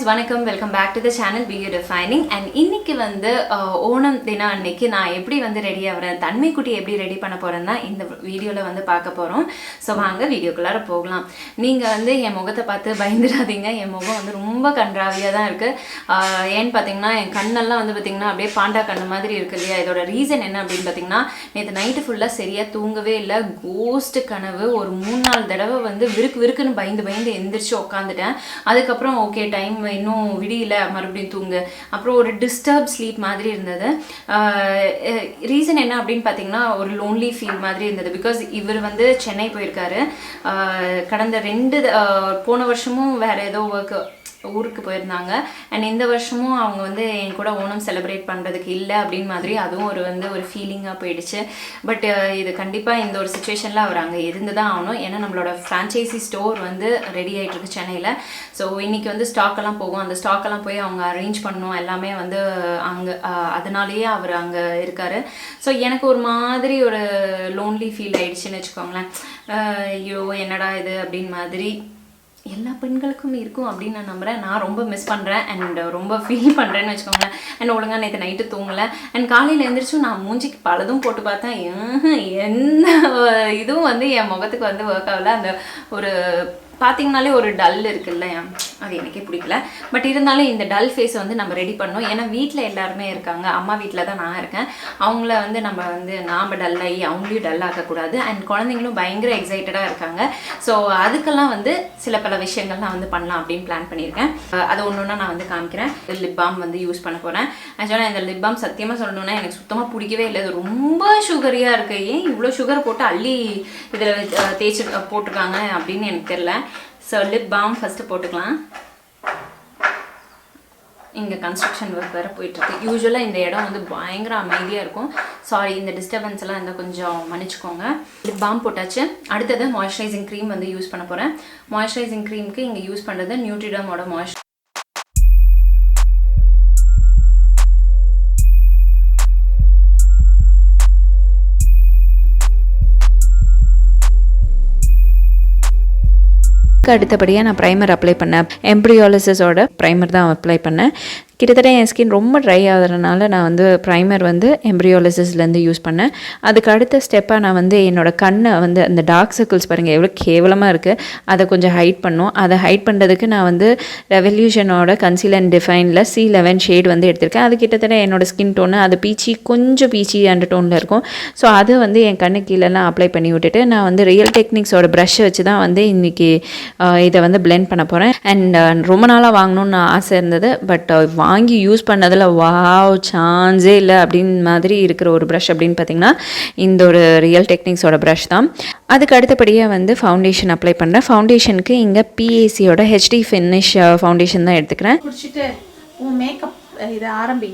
வணக்கம், welcome back to the channel BeYouDefining. And இன்னைக்கு வந்து ஓணம் தினம் அன்னைக்கு நான் எப்படி வந்து ரெடி ஆகிறேன், தன்மை குட்டி எப்படி ரெடி பண்ண போகிறேன்னா இந்த வீடியோவில் வந்து பார்க்க போகிறோம். ஸோ வாங்க வீடியோக்குள்ளார போகலாம். நீங்கள் வந்து என் முகத்தை பார்த்து பயந்துடாதீங்க. என் முகம் வந்து ரொம்ப கன்றாவியாக தான் இருக்குது. ஏன்னு பார்த்தீங்கன்னா என் கண்ணெல்லாம் வந்து பார்த்திங்கன்னா அப்படியே பாண்டா கண்ணு மாதிரி இருக்குது இல்லையா. இதோட ரீசன் என்ன அப்படின்னு பார்த்தீங்கன்னா, நேற்று நைட்டு ஃபுல்லாக சரியாக தூங்கவே இல்லை. கோஸ்ட் கனவு ஒரு 3-4 தடவை வந்து விருக்குன்னு பயந்து எந்திரிச்சு உட்காந்துட்டேன். அதுக்கப்புறம் ஓகே டைம் இன்னும் விடியல, மறுபடியும் தூங்கு. அப்புறம் ஒரு டிஸ்டர்ப் ஸ்லீப் மாதிரி இருந்தது. ரீசன் என்ன அப்படின்னு பார்த்தீங்கன்னா, ஒரு லோன்லி ஃபீல் மாதிரி இருந்தது. பிகாஸ் இவர் வந்து சென்னை போயிருக்காரு. கடந்த போன வருஷமும் வேற ஏதோ ஊருக்கு போயிருந்தாங்க. அண்ட் இந்த வருஷமும் அவங்க வந்து என் கூட ஓணம் செலிப்ரேட் பண்ணுறதுக்கு இல்லை அப்படின்னு மாதிரி அதுவும் ஒரு ஃபீலிங்காக போயிடுச்சு. பட் இது கண்டிப்பாக இந்த ஒரு சுச்சுவேஷனில் அவர் அங்கே இருந்து தான் ஆகணும். ஏன்னா நம்மளோட ஃப்ரான்ச்சைசி ஸ்டோர் வந்து ரெடி ஆகிட்டு இருக்கு சென்னையில். ஸோ இன்றைக்கி வந்து ஸ்டாக்கெல்லாம் போகும். அந்த ஸ்டாக்கெல்லாம் போய் அவங்க அரேஞ்ச் பண்ணணும் எல்லாமே வந்து அங்கே. அதனாலேயே அவர் அங்கே இருக்கார். ஸோ எனக்கு ஒரு மாதிரி ஒரு லோன்லி ஃபீல் ஆயிடுச்சுன்னு வச்சுக்கோங்களேன். ஐயோ என்னடா இது அப்படின்னு மாதிரி எல்லா பெண்களுக்கும் இருக்கும் அப்படின்னு நான் நம்புகிறேன். நான் ரொம்ப மிஸ் பண்ணுறேன் அண்ட் ரொம்ப ஃபீல் பண்ணுறேன்னு வச்சுக்கோங்களேன். அண்ட் ஒழுங்காக நேற்று நைட்டு தூங்கலை. அண்ட் காலையில் எழுந்திரிச்சும் நான் மூஞ்சிக்கு பலதும் போட்டு பார்த்தேன். எந்த இதுவும் வந்து என் முகத்துக்கு வந்து ஒர்க் ஆகலை. அந்த ஒரு பார்த்திங்கனாலே ஒரு டல் இருக்குல்ல, அது எனக்கே பிடிக்கல. பட் இருந்தாலும் இந்த டல் ஃபேஸ் வந்து நம்ம ரெடி பண்ணோம். ஏன்னா வீட்டில் எல்லாருமே இருக்காங்க. அம்மா வீட்டில் தான் நான் இருக்கேன். அவங்கள வந்து நாம் டல்லாகி அவங்களையும் டல் ஆக்கக்கூடாது. அண்ட் குழந்தைங்களும் பயங்கர எக்ஸைட்டடாக இருக்காங்க. ஸோ அதுக்கெல்லாம் வந்து சில பல விஷயங்கள் நான் வந்து பண்ணலாம் அப்படின்னு பிளான் பண்ணியிருக்கேன். அது ஒன்று நான் வந்து காமிக்கிறேன். லிப் பாம் வந்து யூஸ் பண்ண போகிறேன். ஆக்சுவலாக இந்த லிப் பாம் சத்தியமாக சொல்லணுன்னா எனக்கு சுத்தமாக பிடிக்கவே இல்லை. இது ரொம்ப சுகரியாக இருக்குது. ஏன் இவ்வளோ சுகர் போட்டு அள்ளி இதில் தேய்ச்சி போட்டிருக்காங்க அப்படின்னு எனக்கு தெரியல. ஸோ லிப் பாம் ஃபஸ்ட்டு போட்டுக்கலாம். இங்கே கன்ஸ்ட்ரக்ஷன் ஒர்க் வேறு போயிட்டுருக்கு. யூஸ்வலாக இந்த இடம் வந்து பயங்கர அமைதியாக இருக்கும். சாரி, இந்த டிஸ்டர்பன்ஸ் எல்லாம் இருந்தால் கொஞ்சம் மன்னிச்சுக்கோங்க. லிப் பாம் போட்டாச்சு. அடுத்தது மாய்ஸ்சரைசிங் க்ரீம் வந்து யூஸ் பண்ண போகிறேன். மாய்ஸ்சரைசிங் க்ரீமுக்கு இங்கே யூஸ் பண்ணுறது நியூட்ரிடர்மோட மாய்ஸ்சரைசர். அடுத்தபடியாக நான் ப்ரைமர் அப்ளை பண்ணேன். எம்ப்ரியாலிசிஸோட ப்ரைமர் தான் அப்ளை பண்ணேன். கிட்டத்தட்ட என் ஸ்கின் ரொம்ப ட்ரை ஆகிறதுனால நான் வந்து ப்ரைமர் வந்து எம்ப்ரியாலிசிஸ்லேருந்து யூஸ் பண்ணேன். அதுக்கு அடுத்த ஸ்டெப்பாக நான் வந்து என்னோடய கண்ணை வந்து அந்த டார்க் சர்க்கிள்ஸ் பாருங்கள் எவ்வளோ கேவலமாக இருக்குது, அதை கொஞ்சம் ஹைட் பண்ணும். அதை ஹைட் பண்ணுறதுக்கு நான் வந்து ரெவல்யூஷனோட கன்சீல் அண்ட் டிஃபைனில் C11 ஷேட் வந்து எடுத்திருக்கேன். அது கிட்டத்தட்ட என்னோடய ஸ்கின் டோனு அது கொஞ்சம் பீச்சி அண்டர் டோனில் இருக்கும். ஸோ அது வந்து என் கண்ணு கீழெல்லாம் அப்ளை பண்ணி விட்டுட்டு நான் வந்து ரியல் டெக்னிக்ஸோட ப்ரஷ்ஷை வச்சு தான் வந்து இன்றைக்கி இதை வந்து பிளெண்ட் பண்ண போகிறேன். அண்ட் ரொம்ப நாளாக வாங்கணுன்னு ஆசை இருந்தது. பட் வாங்கி யூஸ் பண்ணதில் சான்ஸே இல்லை அப்படின்னு மாதிரி இருக்கிற ஒரு ப்ரஷ் அப்படின்னு பார்த்திங்கன்னா இந்த ஒரு ரியல் டெக்னிக்ஸோட ப்ரஷ் தான். அதுக்கு அடுத்தபடியாக வந்து ஃபவுண்டேஷன் அப்ளை பண்ணுறேன். ஃபவுண்டேஷனுக்கு இங்கே PACயோட HD ஃபினிஷ் ஃபவுண்டேஷன் தான் எடுத்துக்கிறேன். குடிச்சிட்டு உன் மேக்கப் இதை ஆரம்பி.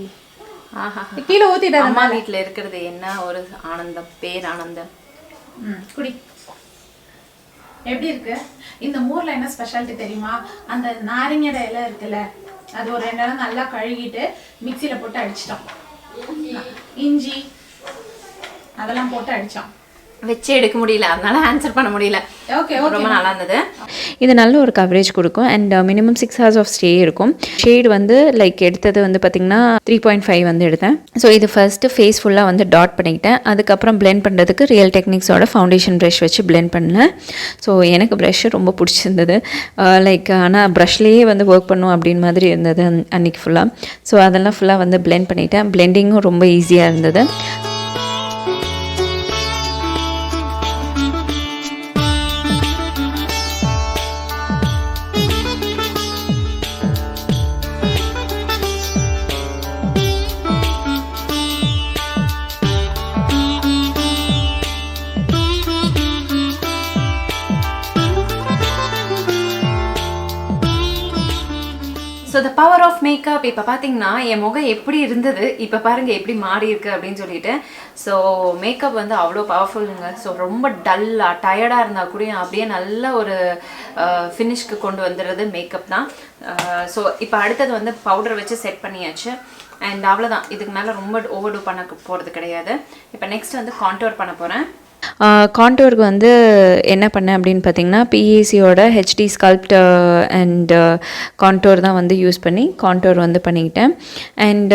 கீழே ஊற்றிட்டு அம்மா வீட்டில் இருக்கிறது என்ன ஒரு ஆனந்தம், பேரானந்தம். குடி. எப்படி இருக்கு? இந்த ஊரில் என்ன ஸ்பெஷாலிட்டி தெரியுமா? அந்த நாரங்கட இலை இருக்குல்ல, அது ஒரு 2 நாள் நல்லா கழுகிட்டு மிக்சியில் போட்டு அடிச்சிட்டோம். இஞ்சி அதெல்லாம் போட்டு அடித்தோம். வச்சே எடுக்க முடியல, அதனால ஆன்சர் பண்ண முடியல. ஓகே, ரொம்ப நல்லா இருந்தது. இது நல்ல ஒரு கவரேஜ் கொடுக்கும். And minimum 6 hours of stay இருக்கும். ஷேட் வந்து எடுத்தது வந்து பார்த்திங்கன்னா 3.5 வந்து எடுத்தேன். ஸோ இது ஃபஸ்ட்டு ஃபேஸ் ஃபுல்லாக வந்து டாட் பண்ணிக்கிட்டேன். அதுக்கப்புறம் பிளெண்ட் பண்ணுறதுக்கு ரியல் டெக்னிக்ஸோட ஃபவுண்டேஷன் ப்ரஷ் வச்சு பிளெண்ட் பண்ணேன். ஸோ எனக்கு ப்ரஷ்ஷு ரொம்ப பிடிச்சிருந்தது. ஆனால் ப்ரஷ்லேயே வந்து ஒர்க் பண்ணும் அப்படின்னு மாதிரி இருந்தது அன்றைக்கி ஃபுல்லாக. ஸோ அதெல்லாம் ஃபுல்லாக வந்து பிளெண்ட் பண்ணிட்டேன். பிளெண்டிங்கும் ரொம்ப ஈஸியாக இருந்தது. So the power of makeup. இப்போ பார்த்தீங்கன்னா என் முகம் எப்படி இருந்தது, இப்போ பாருங்கள் எப்படி மாறி இருக்குது அப்படின்னு சொல்லிட்டு. ஸோ மேக்கப் வந்து அவ்வளோ பவர்ஃபுல்லுங்க. ஸோ ரொம்ப டல்லாக டயர்டாக இருந்தால் கூட அப்படியே நல்ல ஒரு ஃபினிஷ்க்கு கொண்டு வந்துடுறது மேக்கப் தான். ஸோ இப்போ அடுத்தது வந்து பவுடர் வச்சு செட் பண்ணியாச்சு. அண்ட் அவ்வளோதான், இதுக்கு மேலே ரொம்ப ஓவர்டூ பண்ண போகிறது கிடையாது. இப்போ நெக்ஸ்ட் வந்து கான்டோர் பண்ண போகிறேன். கான்டோருக்கு வந்து என்ன பண்ணேன் அப்படின்னு பார்த்தீங்கன்னா பிஏசியோட ஹெச்டி ஸ்கல்ப்ட் அண்ட் கான்டோர் தான் வந்து யூஸ் பண்ணி கான்டோர் வந்து பண்ணிக்கிட்டேன். அண்ட்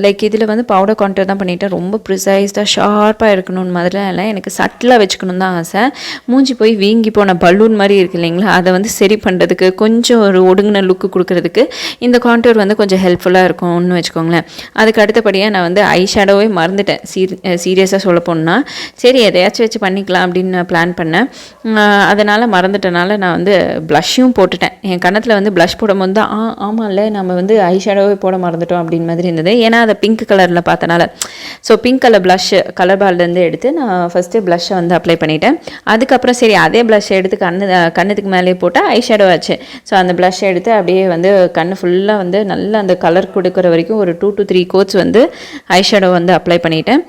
லைக் இதில் வந்து பவுடர் கான்டோர் தான் பண்ணிக்கிட்டேன். ரொம்ப ப்ரிசைஸ்டாக ஷார்ப்பாக இருக்கணும்னு மாதிரிலாம் இல்லை, எனக்கு சட்டிலாக வச்சுக்கணும் தான் ஆசை. மூஞ்சி போய் வீங்கி போன பலூன் மாதிரி இருக்கு இல்லைங்களா, அதை வந்து சரி பண்ணுறதுக்கு கொஞ்சம் ஒரு ஒடுங்கின லுக்கு கொடுக்கறதுக்கு இந்த கான்டோர் வந்து கொஞ்சம் ஹெல்ப்ஃபுல்லாக இருக்கும்னு வச்சுக்கோங்களேன். அதுக்கு அடுத்தபடியாக நான் வந்து ஐ ஷேடோவே மறந்துட்டேன். சீரியஸாக சொல்ல போனால் சரி எதையாச்சும் வச்சு பண்ணிக்கலாம் அப்படின்னு நான் பிளான் பண்ணேன். அதனால் மறந்துட்டனால நான் வந்து ப்ளஷ்ஷும் போட்டுட்டேன். என் கன்னத்தில் வந்து ப்ளஷ் போடும்போது தான் ஆமாம்ல நம்ம வந்து ஐ ஷேடோவே போட மறந்துட்டோம் அப்படின்னு மாதிரி இருந்தது. ஏன்னா அதை பிங்க் கலரில் பார்த்தனால. So pink colour blush colour பால்லேருந்து எடுத்து நான் ஃபஸ்ட்டு ப்ளஷ்ஷை வந்து அப்ளை பண்ணிட்டேன். அதுக்கப்புறம் சரி அதே ப்ளஷ்ஷை எடுத்து கண்ணுக்கு மேலே போட்டால் ஐ ஷேடோ ஆச்சு. ஸோ அந்த ப்ளஷ்ஷை எடுத்து அப்படியே வந்து கண்ணு ஃபுல்லாக வந்து நல்லா அந்த கலர் கொடுக்குற வரைக்கும் ஒரு 2 to 3 கோட்ஸ் வந்து ஐ ஷேடோ வந்து அப்ளை பண்ணிட்டேன்.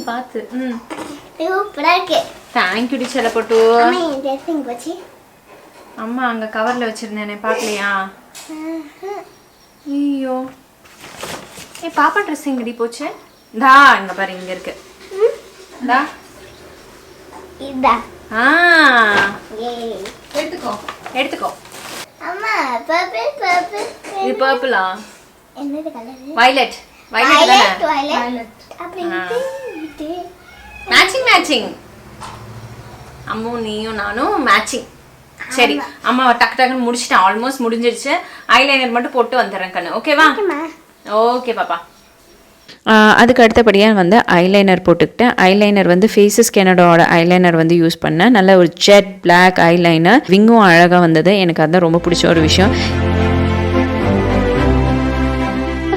பார்த்து தேங்க்யூ டீச்சரை போட்டு அம்மா அங்கே கவரில் வச்சுருந்தேனே பார்க்கலையா? ஐயோ பாப்பா ட்ரெஸ் எங்கடி போச்சு? தா இங்கே பாரு இங்கே இருக்கு. தா எடுத்துக்கோ எடுத்துக்கோ. அம்மா பர்பிள் பர்பிள் இது பர்பிளா? என்னது கலர்? வயலட். வயலட் தானே? வயலட் அப்படி மேட்சிங் மேட்சிங். அம்மா நீயும் நானும் மேட்சிங். சரி அம்மா டக்கு டக்குன்னு முடிச்சிட்டேன். ஆல்மோஸ்ட் முடிஞ்சிருச்சு. ஐலைனர் மட்டும் போட்டு வந்துடுறேன் கண்ணு. ஓகேவா? ஓகே பாப்பா. அதுக்கு அடுத்தபடியாக வந்து ஐலைனர் போட்டுக்கிட்டேன். ஐலைனர் வந்து ஃபேஸஸ் கெனடாவோட ஐலைனர் வந்து யூஸ் பண்ணேன். நல்ல ஒரு ஜெட் பிளாக் ஐலைனர். விங்கும் அழகாக வந்தது. எனக்கு அதுதான் ரொம்ப பிடிச்ச ஒரு விஷயம்.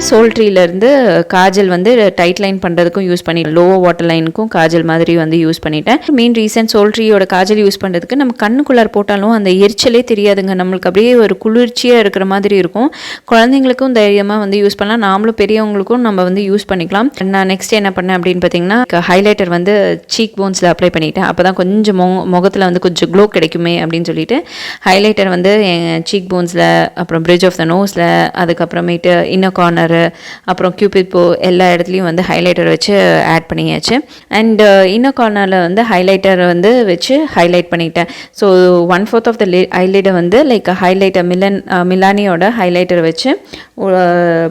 சோல்ட்ரியிலேருந்து காஜல் வந்து டைட் லைன் பண்ணுறதுக்கும் யூஸ் பண்ணி லோ வாட்டர் லைனுக்கும் காஜல் மாதிரி வந்து யூஸ் பண்ணிட்டேன். மெயின் ரீசன் சோல்ட்ரியோட காஜல் யூஸ் பண்ணுறதுக்கு நம்ம கண்ணுக்குள்ளார் போட்டாலும் அந்த எரிச்சலே தெரியாதுங்க. நம்மளுக்கு அப்படியே ஒரு குளிர்ச்சியாக இருக்கிற மாதிரி இருக்கும். குழந்தைங்களுக்கும் தைரியமாக வந்து யூஸ் பண்ணலாம், நாமளும் பெரியவங்களுக்கும் நம்ம வந்து யூஸ் பண்ணிக்கலாம். நான் நெக்ஸ்ட் என்ன பண்ணேன் அப்படின்னு பார்த்தீங்கன்னா ஹைலைட்டர் வந்து சீக் போன்ஸில் அப்ளை பண்ணிட்டேன். அப்போ தான் கொஞ்சம் முகத்தில் வந்து கொஞ்சம் க்ளோ கிடைக்குமே அப்படின்னு சொல்லிட்டு ஹைலைட்டர் வந்து என் சீக் போன்ஸில், அப்புறம் பிரிட்ஜ் ஆஃப் த நோஸில், அதுக்கப்புறமேட்டு இன்னர் கார்னர், அப்புறம் கியூபிட் போ எல்லா இடத்துலையும் வந்து ஹைலைட்டர் வச்சு ஆட் பண்ணியாச்சு. அண்ட் இன்னர் கார்னரில் வந்து ஹைலைட்டர் வந்து வச்சு ஹைலைட் பண்ணிட்டேன். ஸோ 1/4 ஆஃப் த ஹைலைட்டர் வந்து லைக் ஹைலைட்டர் மிலானியோட ஹைலைட்டர் வச்சு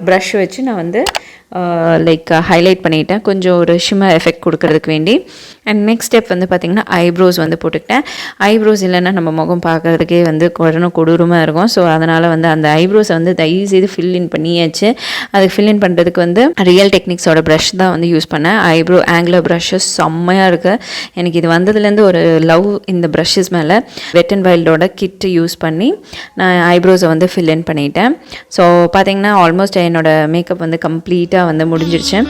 ப்ரஷ் வச்சு நான் வந்து லைக் ஹைலைட் பண்ணிட்டேன், கொஞ்சம் ஒரு ஷிம்மர் எஃபெக்ட் கொடுக்கறதுக்கு வேண்டி. அண்ட் நெக்ஸ்ட் ஸ்டெப் வந்து பார்த்திங்கன்னா ஐப்ரோஸ் வந்து போட்டுக்கிட்டேன். ஐப்ரோஸ் இல்லைன்னா நம்ம முகம் பார்க்குறதுக்கே வந்து கொடூரமாக இருக்கும். ஸோ அதனால் வந்து அந்த ஐப்ரோஸை வந்து தயவு செய்து ஃபில்இன் பண்ணியாச்சு. அது ஃபில்இன் பண்ணுறதுக்கு வந்து ரியல் டெக்னிக்ஸோட ப்ரஷ் தான் வந்து யூஸ் பண்ணேன். ஐப்ரோ ஆங்குலர் ப்ரஷஸ் செம்மையாக இருக்குது. எனக்கு இது வந்ததுலேருந்து ஒரு லவ் இந்த ப்ரஷஸ் மேலே. வெட் அண்ட் வைல்டோட கிட் யூஸ் பண்ணி நான் ஐப்ரோஸை வந்து ஃபில்இன் பண்ணிட்டேன். ஸோ பார்த்திங்கன்னா ஆல்மோஸ்ட் என்னோடய மேக்கப் வந்து கம்ப்ளீட்டாக வந்து முடிஞ்சிருச்சு.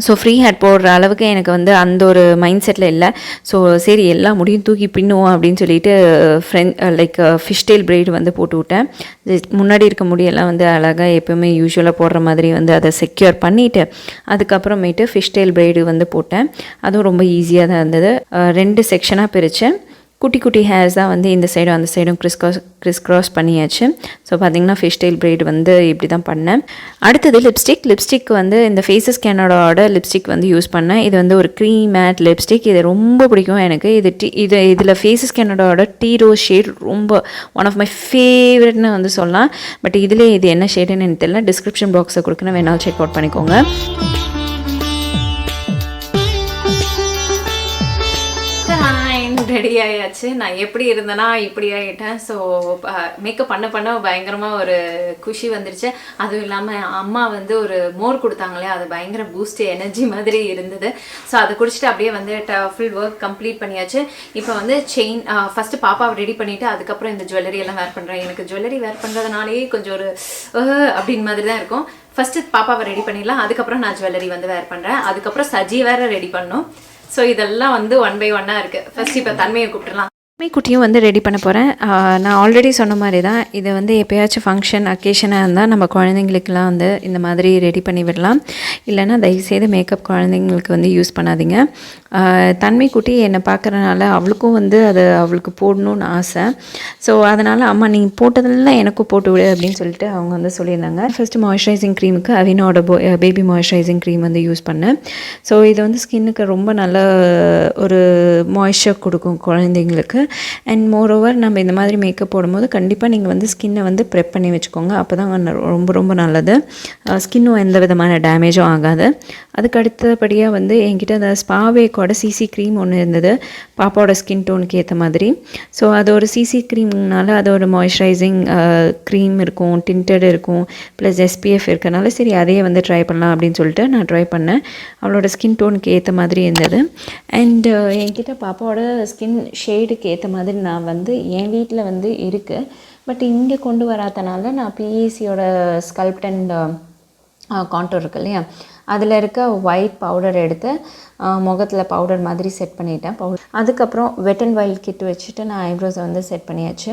ஸோ ஃப்ரீ ஹேட் போடுற அளவுக்கு எனக்கு வந்து அந்த ஒரு மைண்ட் செட்டில் இல்லை. ஸோ சரி எல்லா முடியும் தூக்கி பின்னுவோம் அப்படின்னு சொல்லிட்டு லைக் ஃபிஷ் டெயில் பிரைடு வந்து போட்டு விட்டேன். முன்னாடி இருக்க முடியெல்லாம் வந்து அழகாக எப்போவுமே யூஸ்வலாக போடுற மாதிரி வந்து அதை செக்யூர் பண்ணிவிட்டு அதுக்கப்புறமேட்டு ஃபிஷ் டெயில் பிரைடு வந்து போட்டேன். அதுவும் ரொம்ப ஈஸியாக தான் இருந்தது. 2 செக்ஷனாக பிரித்தேன். குட்டி குட்டி ஹேர்ஸ் தான் வந்து இந்த சைடும் அந்த சைடும் கிறிஸ் க்ராஸ் பண்ணியாச்சு. ஸோ பார்த்திங்கன்னா ஃபிஷ் டெயில் பிரைடு வந்து இப்படி தான் பண்ணேன். அடுத்தது லிப்ஸ்டிக் வந்து இந்த ஃபேஸஸ் கேனடாவோட லிப்ஸ்டிக் வந்து யூஸ் பண்ணேன். இது வந்து ஒரு க்ரீம் மேட் லிப்ஸ்டிக். இது ரொம்ப பிடிக்கும் எனக்கு. இதில் ஃபேஸஸ் கேனடாவோட டீ ரோஸ் ஷேட் ரொம்ப ஒன் ஆஃப் மை ஃபேவரட்னு வந்து சொல்லலாம். பட் இதில் இது என்ன ஷேடுன்னு எனக்கு தெரியல. டிஸ்கிரிப்ஷன் பாக்ஸை கொடுக்குறேன், வேணாலும் செக் அவுட் பண்ணிக்கோங்க. ரெடி ஆயாச்சு. நான் எப்படி இருந்தேன்னா இப்படி ஆகிட்டேன். ஸோ மேக்கப் பண்ண பயங்கரமாக ஒரு குஷி வந்துருச்சு. அதுவும் இல்லாமல் அம்மா வந்து ஒரு மோர் கொடுத்தாங்களே, அது பயங்கர பூஸ்ட் எனர்ஜி மாதிரி இருந்தது. ஸோ அதை குடிச்சிட்டு அப்படியே வந்து ஃபுல் ஒர்க் கம்ப்ளீட் பண்ணியாச்சு. இப்போ வந்து செயின் ஃபஸ்ட்டு பாப்பாவை ரெடி பண்ணிவிட்டு அதுக்கப்புறம் இந்த ஜுவல்லரி எல்லாம் வேர் பண்ணுறேன். எனக்கு ஜுவல்லரி வேர் பண்ணுறதுனாலே கொஞ்சம் ஒரு அப்படின்னு மாதிரி தான் இருக்கும். ஃபஸ்ட்டு பாப்பாவை ரெடி பண்ணிடலாம், அதுக்கப்புறம் நான் ஜுவல்லரி வந்து வேர் பண்ணுறேன். அதுக்கப்புறம் சஜி வேறு ரெடி பண்ணணும். ஸோ இதெல்லாம் வந்து 1 by 1 இருக்குது. ஃபஸ்ட் இப்போ தன்மையை கூப்பிட்டுலாம். குட்டியும் வந்து ரெடி பண்ண போகிறேன். நான் ஆல்ரெடி சொன்ன மாதிரி தான், இதை வந்து எப்போயாச்சும் ஃபங்க்ஷன் அக்கேஷனாக இருந்தால் நம்ம குழந்தைங்களுக்கெலாம் வந்து இந்த மாதிரி ரெடி பண்ணி விடலாம். இல்லைன்னா தயவுசெய்து மேக்கப் குழந்தைங்களுக்கு வந்து யூஸ் பண்ணாதீங்க. தன்மை குட்டி என்னை பார்க்குறனால அவளுக்கும் வந்து அது அவளுக்கு போடணும்னு ஆசை. ஸோ அதனால் அம்மா நீ போட்டதெல்லாம் எனக்கும் போட்டு விடு அப்படின்னு சொல்லிட்டு அவங்க வந்து சொல்லியிருந்தாங்க. ஃபஸ்ட்டு மாய்ஸ்சரைசிங் க்ரீமுக்கு அவினோட பேபி மாய்ஸ்சரைசிங் க்ரீம் வந்து யூஸ் பண்ணேன். ஸோ இது வந்து ஸ்கின்னுக்கு ரொம்ப நல்ல ஒரு மாய்ஸ்சர் கொடுக்கும் குழந்தைங்களுக்கு. அண்ட் மோரோவர் நம்ம இந்த மாதிரி மேக்கப் போடும்போது கண்டிப்பாக நீங்கள் வந்து ஸ்கின்னை வந்து ப்ரெப் பண்ணி வச்சுக்கோங்க. அப்போ தான் ரொம்ப ரொம்ப நல்லது. ஸ்கின்னும் எந்த விதமான டேமேஜும் ஆகாது. அதுக்கு அடுத்தபடியாக வந்து என்கிட்ட அந்த ஸ்பாவேக்கோட சிசி க்ரீம் ஒன்று இருந்தது, பாப்பாவோட ஸ்கின் டோனுக்கு ஏற்ற மாதிரி. ஸோ அது ஒரு சிசி க்ரீம்னால அதோட மாய்ஸ்சரைசிங் க்ரீம் இருக்கும், டிண்டட் இருக்கும், ப்ளஸ் SPF இருக்கனால சரி அதையே வந்து ட்ரை பண்ணலாம் அப்படின்னு சொல்லிட்டு நான் ட்ரை பண்ணேன். அவளோட ஸ்கின் டோனுக்கு ஏற்ற மாதிரி இருந்தது. அண்டு என்கிட்ட பாப்பாவோட ஸ்கின் ஷேடுக்கு ஏற்ற மாதிரி நான் வந்து என் வீட்டில் வந்து இருக்குது. பட் இங்கே கொண்டு வராதனால நான் PECயோட ஸ்கல்ப்ட் அண்ட் கான்டோர் இருக்கு இல்லையா, அதில் இருக்க ஒயிட் பவுடர் எடுத்து முகத்தில் பவுடர் மாதிரி செட் பண்ணிட்டேன். அதுக்கப்புறம் வெட் அண்ட் வைல்ட் கிட் வச்சுட்டு நான் ஐப்ரோஸை வந்து செட் பண்ணியாச்சு.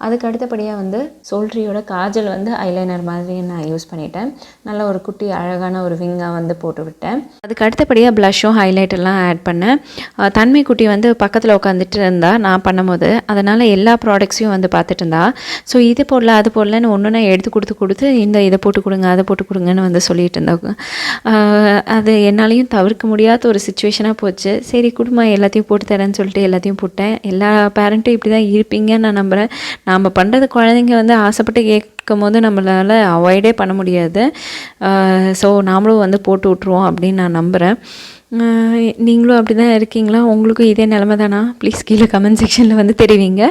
அதுக்கு அடுத்தபடியாக வந்து சோல்ட்ரியோட காஜல் வந்து ஐலைனர் மாதிரி நான் யூஸ் பண்ணிட்டேன். நல்ல ஒரு குட்டி அழகான ஒரு விங்காக வந்து போட்டு விட்டேன். அதுக்கு அடுத்தபடியாக ப்ளஷ்ஷும் ஹைலைட்டெல்லாம் ஆட் பண்ணேன். தன்மை குட்டி வந்து பக்கத்தில் உட்காந்துட்டு இருந்தா நான் பண்ணும்போது, அதனால் எல்லா ப்ராடக்ட்ஸையும் வந்து பார்த்துட்டு இருந்தா. ஸோ இது போடல அது போடலன்னு ஒன்று எடுத்து கொடுத்து இதை போட்டு கொடுங்க அதை போட்டு கொடுங்கன்னு வந்து சொல்லிட்டு இருந்தாங்க. அது என்னாலையும் தவிர்க்க முடியாத ஒரு சுச்சுவேஷனாக போச்சு. சரி குடும்பம் எல்லாத்தையும் போட்டு தரேன்னு சொல்லிட்டு எல்லாத்தையும் போட்டேன். எல்லா பேரண்ட்டும் இப்படி தான் இருப்பீங்கன்னு நான் நம்புகிறேன். நாம் பண்ணுறது குழந்தைங்க வந்து ஆசைப்பட்டு கேட்கும் போது நம்மளால் அவாய்டே பண்ண முடியாது. ஸோ நாமளும் வந்து போட்டு விட்ருவோம் அப்படின்னு நான் நம்புகிறேன். நீங்களும் அப்படி தான் இருக்கீங்களா? உங்களுக்கும் இதே நிலமை தானா? ப்ளீஸ் கீழே கமெண்ட் செக்ஷனில் வந்து தெரிவிங்க.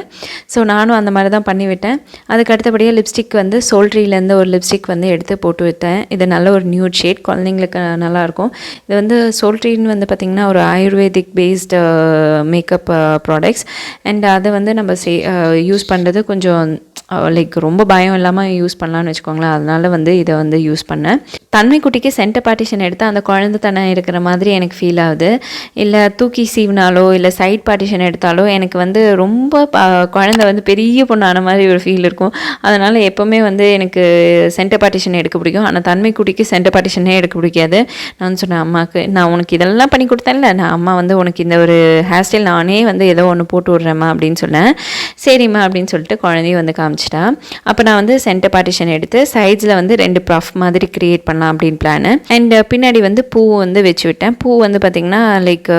ஸோ நானும் அந்த மாதிரி தான் பண்ணிவிட்டேன். அதுக்கு அடுத்தபடியாக லிப்ஸ்டிக் வந்து சோல்ட்ரியிலேருந்து ஒரு லிப்ஸ்டிக் வந்து எடுத்து போட்டு விட்டேன். இது நல்ல ஒரு நியூட் ஷேட், குழந்தைங்களுக்கு நல்லாயிருக்கும். இது வந்து சோல்ட்ரின்னு வந்து பார்த்திங்கன்னா ஒரு ayurvedic based makeup products. And அதை வந்து நம்ம யூஸ் பண்ணுறது கொஞ்சம் லைக் ரொம்ப பயம் இல்லாமல் யூஸ் பண்ணலான்னு வச்சுக்கோங்களேன். அதனால் வந்து இதை வந்து யூஸ் பண்ணேன். தன்மை குட்டிக்கு சென்டர் பார்ட்டிஷன் எடுத்து அந்த குழந்தைத்தனம் இருக்கிற மாதிரி எனக்கு ஃபீல் ஆகுது. இல்லை தூக்கி சீவினாலோ இல்லை சைட் பார்ட்டிஷன் எடுத்தாலோ எனக்கு வந்து ரொம்ப குழந்தை வந்து பெரிய பொண்ணான மாதிரி ஒரு ஃபீல் இருக்கும். அதனால் எப்போவுமே வந்து எனக்கு சென்டர் பார்ட்டிஷன் எடுக்க பிடிக்கும். ஆனால் தன்மை குட்டிக்கு சென்டர் பார்ட்டிஷனே எடுக்க பிடிக்காது. நான் சொன்னேன் அம்மாவுக்கு, நான் உனக்கு இதெல்லாம் பண்ணி கொடுத்தேன்ல, நான் அம்மா வந்து உனக்கு இந்த ஒரு ஹேர் ஸ்டைல் நானே வந்து ஏதோ ஒன்று போட்டு விட்றேம்மா அப்படின்னு சொன்னேன். சரிம்மா அப்படின்னு சொல்லிட்டு குழந்தையும் வந்து காமிச்சிட்டா. அப்போ நான் வந்து சென்டர் பார்ட்டிஷன் எடுத்து சைட்ஸில் வந்து 2 பஃப் மாதிரி க்ரியேட் பண்ணலாம் அப்படின்னு பிளானு. அண்ட் பின்னாடி வந்து பூ வந்து வச்சு விட்டேன். பூ வந்து பார்த்திங்கன்னா லைக்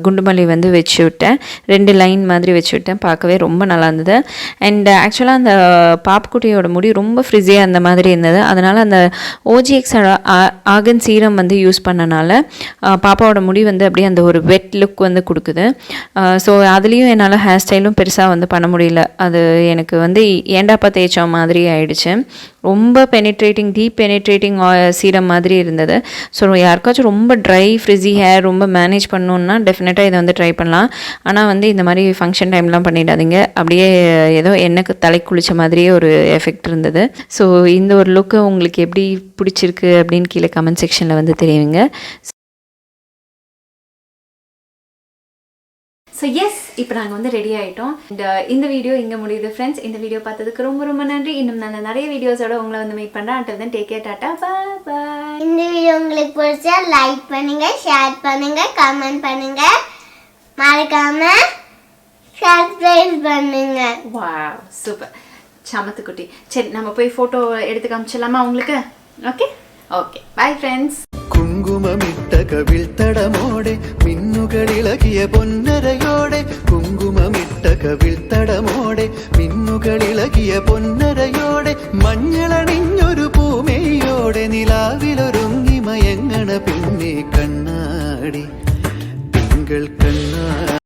குண்டுமல்லி வந்து வச்சு விட்டேன். 2 லைன் மாதிரி வச்சு விட்டேன். பார்க்கவே ரொம்ப நல்லா இருந்தது. அண்ட் ஆக்சுவலாக அந்த பாப்புக்குட்டியோட முடி ரொம்ப ஃப்ரிஸியாக அந்த மாதிரி இருந்தது. அதனால் அந்த OGX ஆகன் சீரம் வந்து யூஸ் பண்ணனால பாப்பாவோட முடி வந்து அப்படியே அந்த ஒரு வெட் லுக் வந்து கொடுக்குது. ஸோ அதுலேயும் என்னால் ஹேர் ஸ்டைலும் பெருசாக வந்து பண்ண முடியல. அது எனக்கு வந்து ஏண்டாப்பா தேய்ச்ச மாதிரி ஆயிடுச்சு. ரொம்ப டீப் பெனிட்ரேட்டிங் சீரம் மாதிரி இருந்தது. ஸோ யாருக்காச்சும் ரொம்ப ட்ரை ஃப்ரிஸி ஹேர் ரொம்ப மேனேஜ் பண்ணணுன்னா டெஃபினட்டாக இதை வந்து ட்ரை பண்ணலாம். ஆனால் வந்து இந்த மாதிரி ஃபங்க்ஷன் டைம்லாம் பண்ணிடாதீங்க. அப்படியே ஏதோ எனக்கு தலை குளிச்ச மாதிரியே ஒரு எஃபெக்ட் இருந்தது. ஸோ இந்த ஒரு லுக்கு உங்களுக்கு எப்படி பிடிச்சிருக்கு அப்படின்னு கீழே கமெண்ட் செக்ஷனில் வந்து தெரியுங்க. ஸோ எஸ், இப்போ நாங்கள் வந்து ரெடி ஆகிட்டோம். இந்த வீடியோ இங்கே முடியுது ஃப்ரெண்ட்ஸ். இந்த வீடியோ பார்த்ததுக்கு ரொம்ப ரொம்ப நன்றி. இன்னும் நான் நிறைய வீடியோஸோட உங்களை வந்து மீட் பண்ணுறேன். Until then take care, tata, bye bye. இந்த வீடியோ உங்களுக்கு பிடிச்சா லைக் பண்ணுங்க, ஷேர் பண்ணுங்க, கமெண்ட் பண்ணுங்க, மறக்காம சப்ஸ்கிரைப் பண்ணுங்க. வாவ், சூப்பர், சமத்துக்குட்டி. சரி, நம்ம போய் ஃபோட்டோ எடுத்து காமிச்சிடலாமா உங்களுக்கு? Okay okay, bye friends. കുങ്കുമമിട്ട കവിൾത്തടമോടെ മിന്നുകളിളകിയ പൊന്നരയോടെ കുങ്കുമമിട്ട കവിൾത്തടമോടെ മിന്നുകളിളകിയ പൊന്നരയോടെ മഞ്ഞളണിഞ്ഞൊരു പൂമേയോടെ നിലാവിലൊരുങ്ങി മയങ്ങണ പിന്നെ കണ്ണാടി തിങ്കൾ കണ്ണാടി.